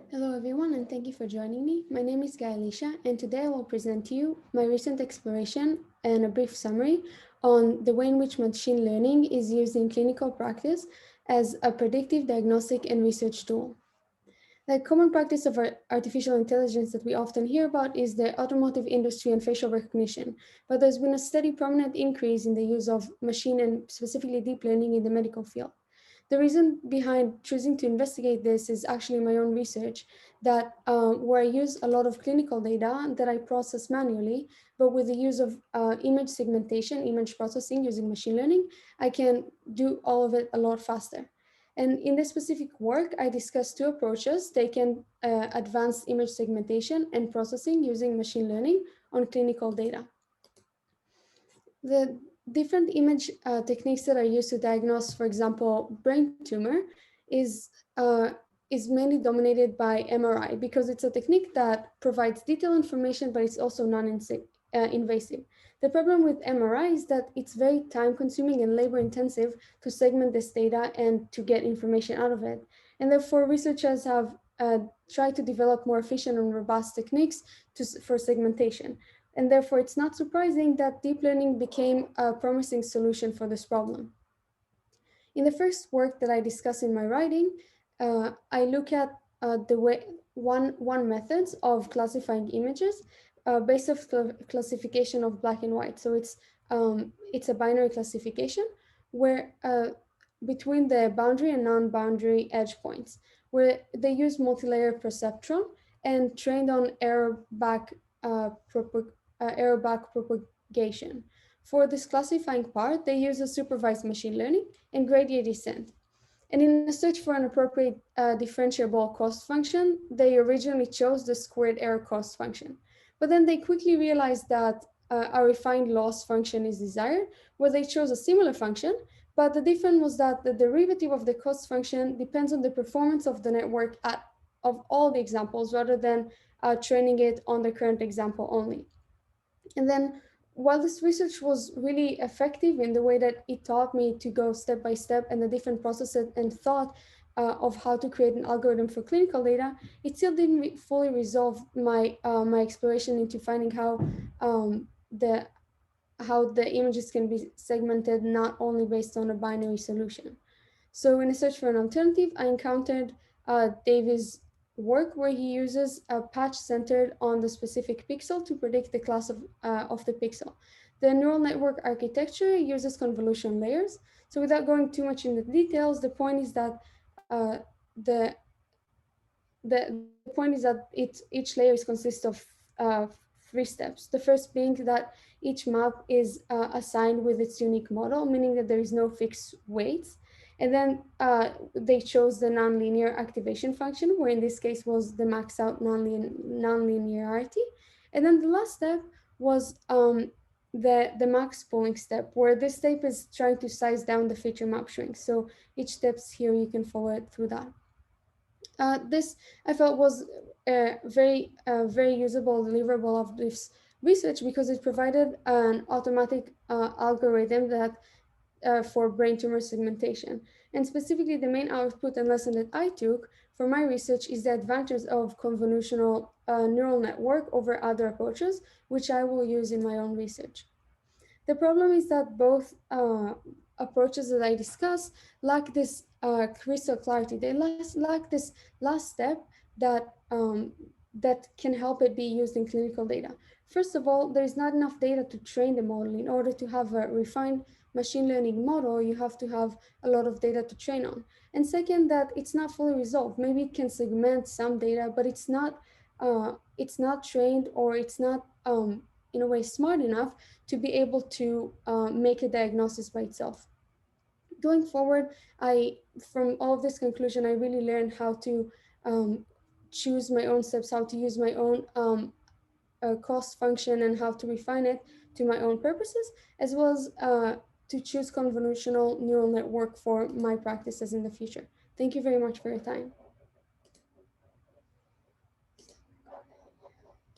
Hello everyone and thank you for joining me. My name is Alicia and today I will present to you my recent exploration and a brief summary on the way in which machine learning is used in clinical practice as a predictive diagnostic and research tool. The common practice of artificial intelligence that we often hear about is the automotive industry and facial recognition, but there's been a steady prominent increase in the use of machine and specifically deep learning in the medical field. The reason behind choosing to investigate this is actually my own research that where I use a lot of clinical data that I process manually, but with the use of image segmentation, image processing using machine learning, I can do all of it a lot faster. And in this specific work, I discussed two approaches taken advanced image segmentation and processing using machine learning on clinical data. The different image techniques that are used to diagnose, for example, brain tumor, is uh, is mainly dominated by MRI because it's a technique that provides detailed information, but it's also non-invasive. The problem with MRI is that it's very time-consuming and labor-intensive to segment this data and to get information out of it, and therefore researchers have tried to develop more efficient and robust techniques for segmentation. And therefore, it's not surprising that deep learning became a promising solution for this problem. In the first work that I discuss in my writing, I look at the way one methods of classifying images based off classification of black and white. So it's a binary classification where between the boundary and non-boundary edge points, where they use multi-layer perceptron and trained on error back propagation. For this classifying part, they use a supervised machine learning and gradient descent. And in a search for an appropriate differentiable cost function, they originally chose the squared error cost function. But then they quickly realized that a refined loss function is desired, where they chose a similar function, but the difference was that the derivative of the cost function depends on the performance of the network of all the examples rather than training it on the current example only. And then while this research was really effective in the way that it taught me to go step by step and the different processes and thought of how to create an algorithm for clinical data, it still didn't fully resolve my exploration into finding the how the images can be segmented not only based on a binary solution. So in a search for an alternative, I encountered Davis' work where he uses a patch centered on the specific pixel to predict the class of the pixel. The neural network architecture uses convolutional layers. So without going too much into the details, the point is that the the point is that each layer consists of uh, three steps. The first being that each map is assigned with its unique model, meaning that there is no fixed weights. And then they chose the nonlinear activation function, where in this case was the max out nonlinearity. And then the last step was the max pooling step, where this step is trying to size down the feature map shrink. So each steps here, you can follow it through that. This I felt was very usable deliverable of this research because it provided an automatic algorithm that for brain tumor segmentation. And specifically, the main output and lesson that I took for my research is the advantage of convolutional neural network over other approaches, which I will use in my own research. The problem is that both approaches that I discuss lack this crystal clarity. They lack this last step that can help it be used in clinical data. First of all, there is not enough data to train the model. In order to have a refined machine learning model, you have to have a lot of data to train on. And second, that it's not fully resolved. Maybe it can segment some data, but it's not trained or it's not in a way smart enough to be able to make a diagnosis by itself. Going forward, from all of this conclusion, I really learned how to um, choose my own steps, how to use my own cost function, and how to refine it to my own purposes, as well as to choose convolutional neural network for my practices in the future. Thank you very much for your time.